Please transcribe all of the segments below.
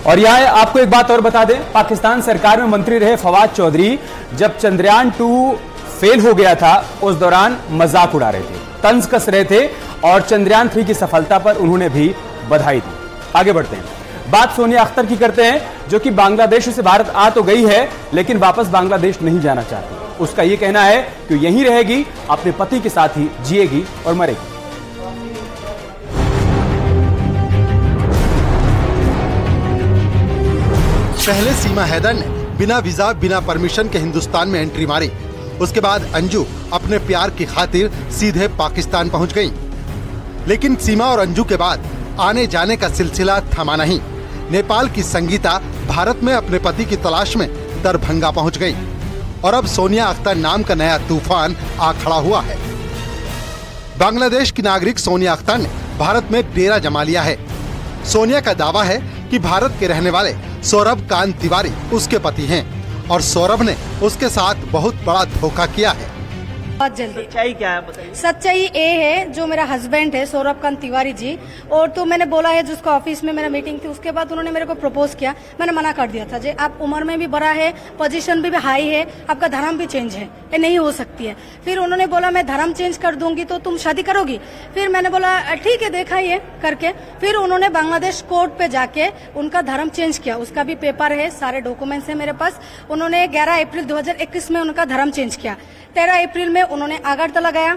और यहाँ आपको एक बात और बता दें, पाकिस्तान सरकार में मंत्री रहे फवाद चौधरी जब चंद्रयान 2 फेल हो गया था उस दौरान मजाक उड़ा रहे थे, तंज कस रहे थे और चंद्रयान 3 की सफलता पर उन्होंने भी बधाई दी। आगे बढ़ते हैं, बात सोनिया अख्तर की करते हैं, जो कि बांग्लादेश से भारत आ तो गई है लेकिन वापस बांग्लादेश नहीं जाना चाहती। उसका यह कहना है कि यहीं रहेगी, अपने पति के साथ ही जिएगी और मरेगी। पहले सीमा हैदर ने बिना वीजा बिना परमिशन के हिंदुस्तान में एंट्री मारी। उसके बाद अंजू अपने प्यार की खातिर सीधे पाकिस्तान पहुंच गईं। लेकिन सीमा और अंजू के बाद आने जाने का सिलसिला थमा नहीं। नेपाल की संगीता भारत में अपने पति की तलाश में दरभंगा पहुंच गई और अब सोनिया अख्तर नाम का नया तूफान आ खड़ा हुआ है। बांग्लादेश की नागरिक सोनिया अख्तर ने भारत में डेरा जमा लिया है। सोनिया का दावा है कि भारत के रहने वाले सौरभ कांत तिवारी उसके पति हैं और सौरभ ने उसके साथ बहुत बड़ा धोखा किया है। बहुत जल्दी। सच्चाई क्या है बताइए। सच्चाई ये है, जो मेरा हस्बैंड है सौरभ कांत तिवारी जी, और तो मैंने बोला है जिसको ऑफिस में मेरा मीटिंग थी, उसके बाद उन्होंने मेरे को प्रपोज किया। मैंने मना कर दिया था, जी आप उम्र में भी बड़ा है, पोजीशन भी हाई है, आपका धर्म भी चेंज है, ये नहीं हो सकती है। फिर उन्होंने बोला मैं धर्म चेंज कर दूंगी तो तुम शादी करोगी। फिर मैंने बोला ठीक है, देखा ये करके। फिर उन्होंने बांग्लादेश कोर्ट पे जाके उनका धर्म चेंज किया, उसका भी पेपर है, सारे डॉक्यूमेंट्स है मेरे पास। उन्होंने 11 अप्रैल 2021 में उनका धर्म चेंज किया। 13 अप्रैल में उन्होंने अगरतला गया,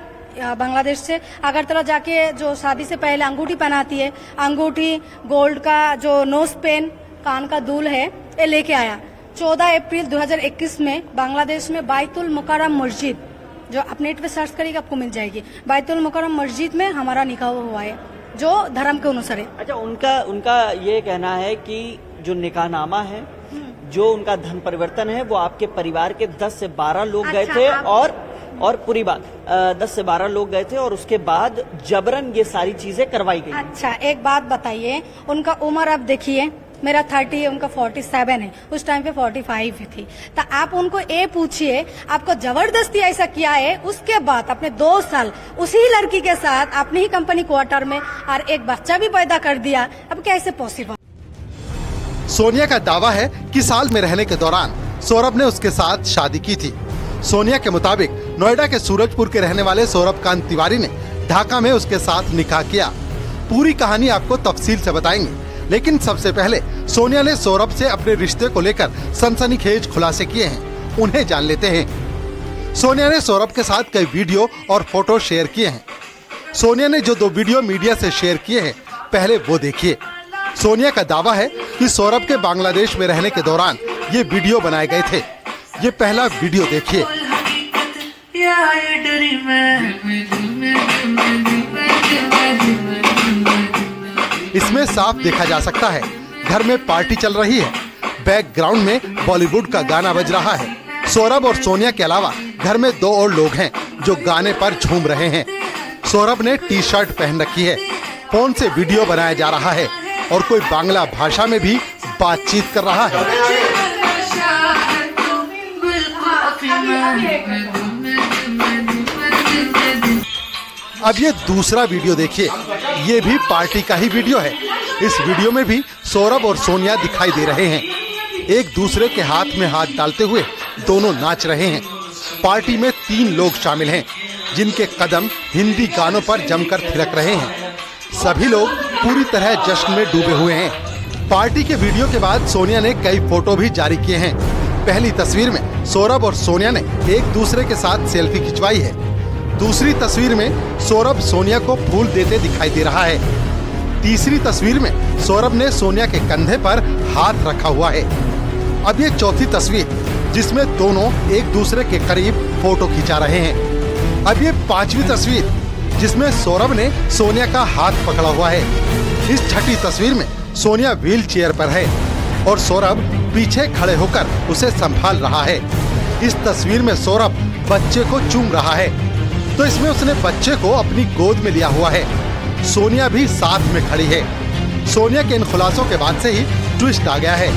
बांग्लादेश से अगरतला जाके जो शादी से पहले अंगूठी पहनाती है, अंगूठी, गोल्ड का जो नोज पेन, कान का दूल है, ये लेके आया। 14 अप्रैल 2021 में बांग्लादेश में बैतुल मुकर्रम मस्जिद, जो आप नेट पे सर्च करिएगा आपको मिल जाएगी, बैतुल मुकर्रम मस्जिद में हमारा निकाह हुआ है, जो धर्म के अनुसार है। अच्छा, उनका ये कहना है कि जो निकाहनामा है, जो उनका धन परिवर्तन है, वो आपके परिवार के 10 से 12 लोग गए थे और पूरी बात 10 से 12 लोग गए थे और उसके बाद जबरन ये सारी चीजें करवाई गई। अच्छा, एक बात बताइए, उनका उम्र आप देखिए, मेरा 30 है, उनका 47 है, उस टाइम पे 45 थी। तो आप उनको ये पूछिए, आपको जबरदस्ती ऐसा किया है, उसके बाद अपने 2 साल उसी लड़की के साथ अपनी ही कंपनी क्वार्टर में और एक बच्चा भी पैदा कर दिया, अब कैसे पॉसिबल। सोनिया का दावा है कि साल में रहने के दौरान सौरभ ने उसके साथ शादी की थी। सोनिया के मुताबिक नोएडा के सूरजपुर के रहने वाले सौरभ कांत तिवारी ने ढाका में उसके साथ निकाह किया। पूरी कहानी आपको तफसील से बताएंगे, लेकिन सबसे पहले सोनिया ने सौरभ से अपने रिश्ते को लेकर सनसनीखेज खुलासे किए हैं, उन्हें जान लेते हैं। सोनिया ने सौरभ के साथ कई वीडियो और फोटो शेयर किए हैं। सोनिया ने जो 2 वीडियो मीडिया से शेयर किए हैं, पहले वो देखिए। सोनिया का दावा है कि सौरभ के बांग्लादेश में रहने के दौरान ये वीडियो बनाए गए थे। ये पहला वीडियो देखिए। इसमें साफ देखा जा सकता है घर में पार्टी चल रही है, बैकग्राउंड में बॉलीवुड का गाना बज रहा है। सौरभ और सोनिया के अलावा घर में 2 और लोग हैं जो गाने पर झूम रहे हैं। सौरभ ने टी-शर्ट पहन रखी है, फोन से वीडियो बनाया जा रहा है और कोई बांग्ला भाषा में भी बातचीत कर रहा है। अब ये दूसरा वीडियो देखिए, ये भी पार्टी का ही वीडियो है। इस वीडियो में भी सौरभ और सोनिया दिखाई दे रहे हैं। एक दूसरे के हाथ में हाथ डालते हुए दोनों नाच रहे हैं। पार्टी में 3 लोग शामिल हैं, जिनके कदम हिंदी गानों पर जमकर थिरक रहे हैं। सभी लोग पूरी तरह जश्न में डूबे हुए हैं। पार्टी के वीडियो के बाद सोनिया ने कई फोटो भी जारी किए हैं। पहली तस्वीर में सौरभ और सोनिया ने एक दूसरे के साथ सेल्फी खिंचवाई है। दूसरी तस्वीर में सौरभ सोनिया को फूल देते दिखाई दे रहा है। तीसरी तस्वीर में सौरभ ने सोनिया के कंधे पर हाथ रखा हुआ है। अब ये चौथी तस्वीर, जिसमें दोनों एक दूसरे के करीब फोटो खिंचा रहे हैं। अब ये 5वीं तस्वीर, जिसमें सौरभ ने सोनिया का हाथ पकड़ा हुआ है। इस छठी तस्वीर में सोनिया व्हील चेयर पर है और सौरभ पीछे खड़े होकर उसे संभाल रहा है। इस तस्वीर में सौरभ बच्चे को चूम रहा है, तो इसमें उसने बच्चे को अपनी गोद में लिया हुआ है। सोनिया भी साथ में खड़ी है। सोनिया के इन खुलासों के बाद से ही ट्विस्ट आ गया है।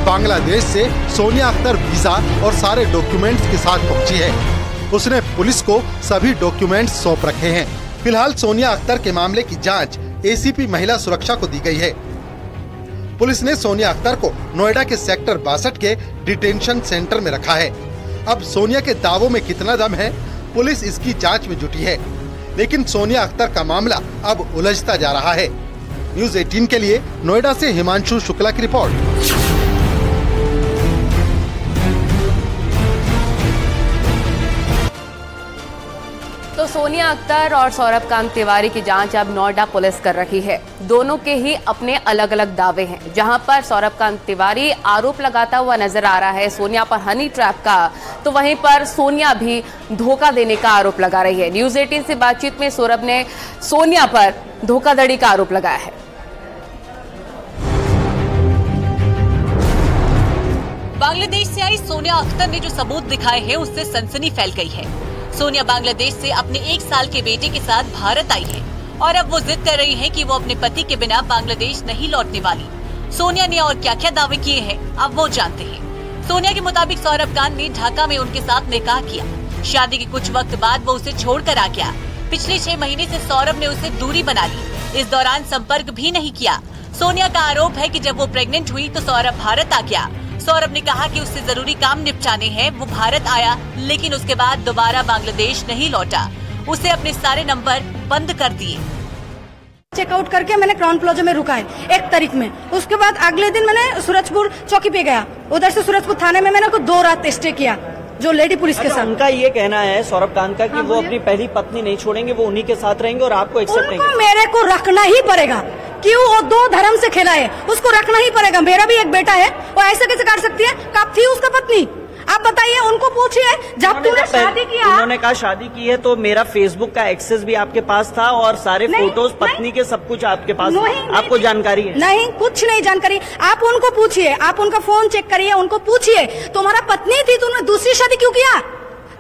बांग्लादेश से सोनिया अख्तर वीजा और सारे डॉक्यूमेंट्स के साथ पहुंची है। उसने पुलिस को सभी डॉक्यूमेंट्स सौंप रखे हैं। फिलहाल सोनिया अख्तर के मामले की जांच एसीपी महिला सुरक्षा को दी गई है। पुलिस ने सोनिया अख्तर को नोएडा के सेक्टर 62 के डिटेंशन सेंटर में रखा है। अब सोनिया के दावों में कितना दम है, पुलिस इसकी जांच में जुटी है, लेकिन सोनिया अख्तर का मामला अब उलझता जा रहा है। न्यूज़ 18 के लिए नोएडा से हिमांशु शुक्ला की रिपोर्ट। तो सोनिया अख्तर और सौरभ कांत तिवारी की जांच अब नोएडा पुलिस कर रही है। दोनों के ही अपने अलग अलग दावे हैं। जहां पर सौरभ कांत तिवारी आरोप लगाता हुआ नजर आ रहा है सोनिया पर हनी ट्रैप का, तो वहीं पर सोनिया भी धोखा देने का आरोप लगा रही है। न्यूज़ 18 से बातचीत में सौरभ ने सोनिया पर धोखाधड़ी का आरोप लगाया है। बांग्लादेश से आई सोनिया अख्तर ने जो सबूत दिखाए हैं उससे सनसनी फैल गई है। सोनिया बांग्लादेश से अपने 1 साल के बेटे के साथ भारत आई है और अब वो जिद कर रही है कि वो अपने पति के बिना बांग्लादेश नहीं लौटने वाली। सोनिया ने और क्या क्या दावे किए हैं अब वो जानते हैं। सोनिया के मुताबिक सौरभ कांत ने ढाका में उनके साथ निकाह किया। शादी के कुछ वक्त बाद वो उसे छोड़कर आ गया। पिछले 6 महीने से सौरभ ने उसे दूरी बना ली। इस दौरान संपर्क भी नहीं किया। सोनिया का आरोप है कि जब वो प्रेग्नेंट हुई तो सौरभ भारत आ गया। सौरभ ने कहा कि उससे जरूरी काम निपटाने हैं। वो भारत आया लेकिन उसके बाद दोबारा बांग्लादेश नहीं लौटा। उसे अपने सारे नंबर बंद कर दिए। चेकआउट करके मैंने क्राउन प्लाजा में रुका है 1 तारीख में। उसके बाद अगले दिन मैंने सूरजपुर चौकी पे गया। उधर से सूरजपुर थाने में मैंने 2 रात स्टे किया जो लेडी पुलिस के साथ। उनका ये कहना है सौरभ कांत का कि वो अपनी पहली पत्नी नहीं छोड़ेंगे, वो उन्हीं के साथ रहेंगे और आपको एक्सेप्ट करेंगे। मेरे को रखना ही पड़ेगा। क्यों? वो 2 धर्म से खेला है, उसको रखना ही पड़ेगा। मेरा भी एक बेटा है, वो ऐसे कैसे कर सकती है? कब थी उसका पत्नी? आप बताइए, उनको पूछिए। जब तूने शादी किया, उन्होंने कहा शादी की है तो मेरा फेसबुक का एक्सेस भी आपके पास था और सारे फोटोज पत्नी के सब कुछ आपके पास था। आपको जानकारी है? नहीं, कुछ नहीं जानकारी। आप उनको पूछिए, आप उनका फोन चेक करिए, उनको पूछिए तुम्हारा पत्नी थी, तुमने दूसरी शादी क्यों किया?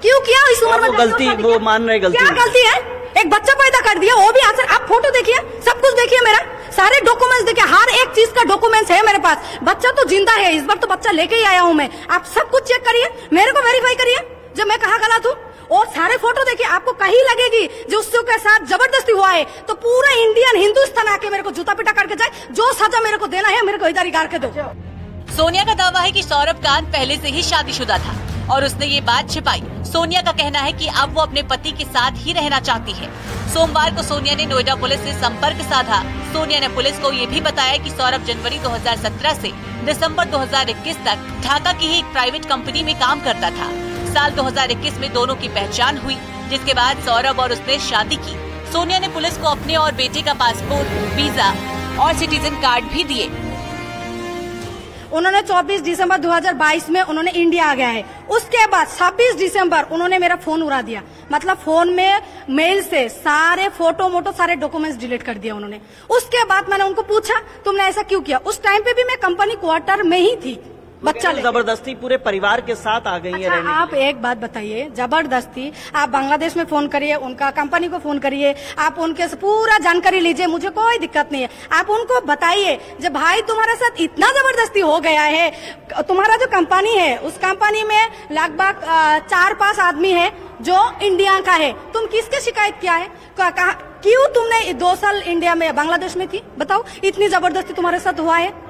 क्यों किया? इस उम्र में गलती वो मान रहे गलती। क्या गलती है? एक बच्चा पैदा कर दिया, वो भी आंसर। आप फोटो देखिए, सब कुछ देखिए, मेरा सारे डॉक्यूमेंट्स देखिए, हर एक चीज का डॉक्यूमेंट्स है मेरे पास। बच्चा तो जिंदा है, इस बार तो बच्चा लेके ही आया हूँ मैं। आप सब कुछ चेक करिए, मेरे को वेरीफाई करिए जब मैं कहाँ गलत हूँ। और सारे फोटो देखिए, आपको कहीं लगेगी जो उसके के साथ जबरदस्ती हुआ है तो पूरा इंडियन हिंदुस्तान आके मेरे को जूता पिटा करके जाए। जो सजा मेरे को देना है मेरे को इधर ही करके दो। सोनिया का दावा है कि सौरभ कांत पहले से ही शादीशुदा था और उसने ये बात छिपाई। सोनिया का कहना है कि अब वो अपने पति के साथ ही रहना चाहती है। सोमवार को सोनिया ने नोएडा पुलिस से संपर्क साधा। सोनिया ने पुलिस को ये भी बताया कि सौरभ जनवरी 2017 से दिसंबर 2021 तक ढाका की ही एक प्राइवेट कंपनी में काम करता था। साल 2021 में दोनों की पहचान हुई, जिसके बाद सौरभ और उसने शादी की। सोनिया ने पुलिस को अपने और बेटे का पासपोर्ट, वीजा और सिटीजन कार्ड भी दिए। उन्होंने 24 दिसंबर 2022 में उन्होंने इंडिया आ गया है। उसके बाद 26 दिसंबर उन्होंने मेरा फोन उड़ा दिया। मतलब फोन में मेल से सारे फोटो मोटो सारे डॉक्यूमेंट्स डिलीट कर दिया उन्होंने। उसके बाद मैंने उनको पूछा तुमने ऐसा क्यों किया? उस टाइम पे भी मैं कंपनी क्वार्टर में ही थी। बच्चा जबरदस्ती पूरे परिवार के साथ आ गई है रहने। आप एक बात बताइए, जबरदस्ती आप बांग्लादेश में फोन करिए, उनका कंपनी को फोन करिए, आप उनके से पूरा जानकारी लीजिए, मुझे कोई दिक्कत नहीं है। आप उनको बताइए जब भाई तुम्हारे साथ इतना जबरदस्ती हो गया है, तुम्हारा जो कंपनी है उस कंपनी में लगभग 4-5 आदमी है जो इंडिया का है, तुम किसके शिकायत किया है? क्यों तुमने 2 साल इंडिया में बांग्लादेश में थी? बताओ, इतनी जबरदस्ती तुम्हारे साथ हुआ है।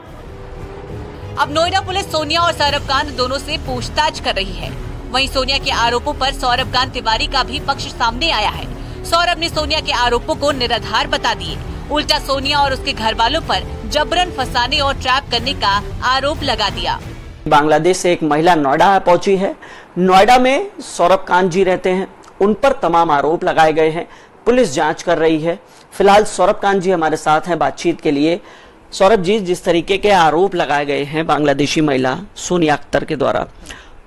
अब नोएडा पुलिस सोनिया और सौरभ कांत दोनों से पूछताछ कर रही है। वहीं सोनिया के आरोपों पर सौरभ कांत तिवारी का भी पक्ष सामने आया है। सौरभ ने सोनिया के आरोपों को निराधार बता दिए। उल्टा सोनिया और उसके घर वालों पर जबरन फंसाने और ट्रैप करने का आरोप लगा दिया। बांग्लादेश से एक महिला नोएडा पहुंची है। नोएडा में सौरभ कांत जी रहते हैं, उन पर तमाम आरोप लगाए गए हैं। पुलिस जांच कर रही है। फिलहाल सौरभ कांत जी हमारे साथ हैं बातचीत के लिए। सौरभ जी, जिस तरीके के आरोप लगाए गए हैं बांग्लादेशी महिला सोनिया अख्तर के द्वारा,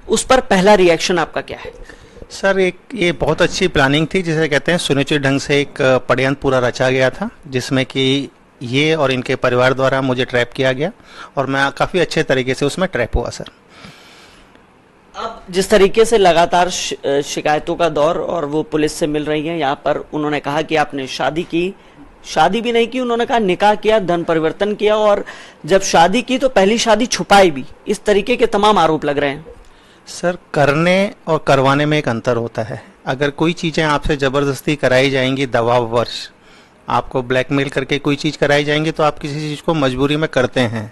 उस पर पहला रिएक्शन आपका क्या है? सर, ये बहुत अच्छी प्लानिंग थी, जिसे कहते हैं सुनिश्चित ढंग से एक षड्यंत्र पूरा रचा गया था, जिसमें कि ये और इनके परिवार द्वारा मुझे ट्रैप किया गया और मैं काफ़ी अच्छे तरीके से उसमें ट्रैप हुआ। सर, अब जिस तरीके से लगातार शिकायतों का दौर और वो पुलिस से मिल रही है, यहाँ पर उन्होंने कहा कि आपने शादी भी नहीं की, उन्होंने कहा निकाह किया, धन परिवर्तन किया और जब शादी की तो पहली शादी छुपाई भी। इस तरीके के तमाम आरोप लग रहे हैं। सर, करने और करवाने में एक अंतर होता है। अगर कोई चीज़ें आपसे ज़बरदस्ती कराई जाएंगी, दबाववश आपको ब्लैकमेल करके कोई चीज़ कराई जाएंगी, तो आप किसी चीज़ को मजबूरी में करते हैं।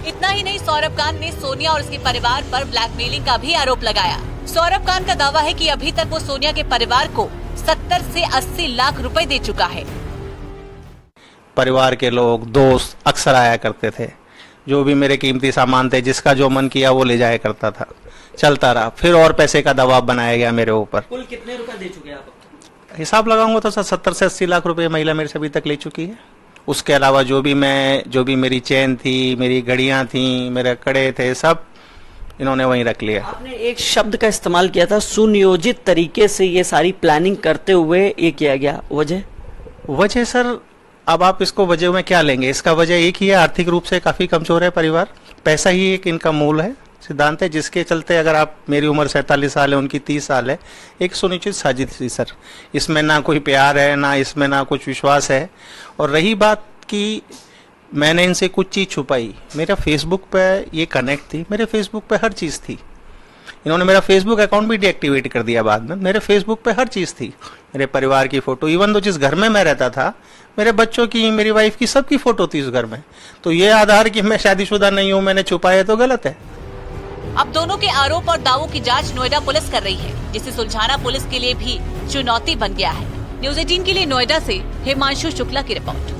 इतना ही नहीं, सौरभ कांत ने सोनिया और उसके परिवार पर ब्लैकमेलिंग का भी आरोप लगाया। सौरभ कांत का दावा है कि अभी तक वो सोनिया के परिवार को 70 से 80 लाख रुपए दे चुका है। परिवार के लोग, दोस्त अक्सर आया करते थे, जो भी मेरे कीमती सामान थे, जिसका जो मन किया वो ले जाया करता था, चलता रहा। फिर और पैसे का दबाव बनाया गया मेरे ऊपर। कुल कितने रुपए दे चुके आप? हिसाब लगाऊंगा तो 70 से 80 लाख रुपए महिला मेरे से अभी तक ले चुकी है। उसके अलावा जो भी मेरी चेन थी, मेरी घड़ियां थी, मेरे कड़े थे, सब इन्होंने वहीं रख लिया। आपने एक शब्द का इस्तेमाल किया था, सुनियोजित तरीके से ये सारी प्लानिंग करते हुए ये किया गया। वजह सर, अब आप इसको वजह में क्या लेंगे? इसका वजह एक ही है, आर्थिक रूप से काफी कमजोर है परिवार। पैसा ही एक इनका मूल है, सिद्धांत है, जिसके चलते अगर आप, मेरी उम्र 47 साल है, उनकी 30 साल है, एक सुनिश्चित साजिश थी सर। इसमें ना कोई प्यार है, ना इसमें ना कुछ विश्वास है। और रही बात कि मैंने इनसे कुछ चीज़ छुपाई, मेरा फेसबुक पे ये कनेक्ट थी, मेरे फेसबुक पे हर चीज़ थी। इन्होंने मेरा फेसबुक अकाउंट भी डीएक्टिवेट कर दिया बाद में। मेरे फेसबुक पे हर चीज़ थी, मेरे परिवार की फ़ोटो, इवन तो जिस घर में मैं रहता था, मेरे बच्चों की, मेरी वाइफ की, सबकी फ़ोटो थी उस घर में। तो ये आधार कि मैं शादीशुदा नहीं हूँ मैंने छुपाया तो गलत है। अब दोनों के आरोप और दावों की जांच नोएडा पुलिस कर रही है, जिसे सुलझाना पुलिस के लिए भी चुनौती बन गया है। न्यूज़ 18 के लिए नोएडा से हिमांशु शुक्ला की रिपोर्ट।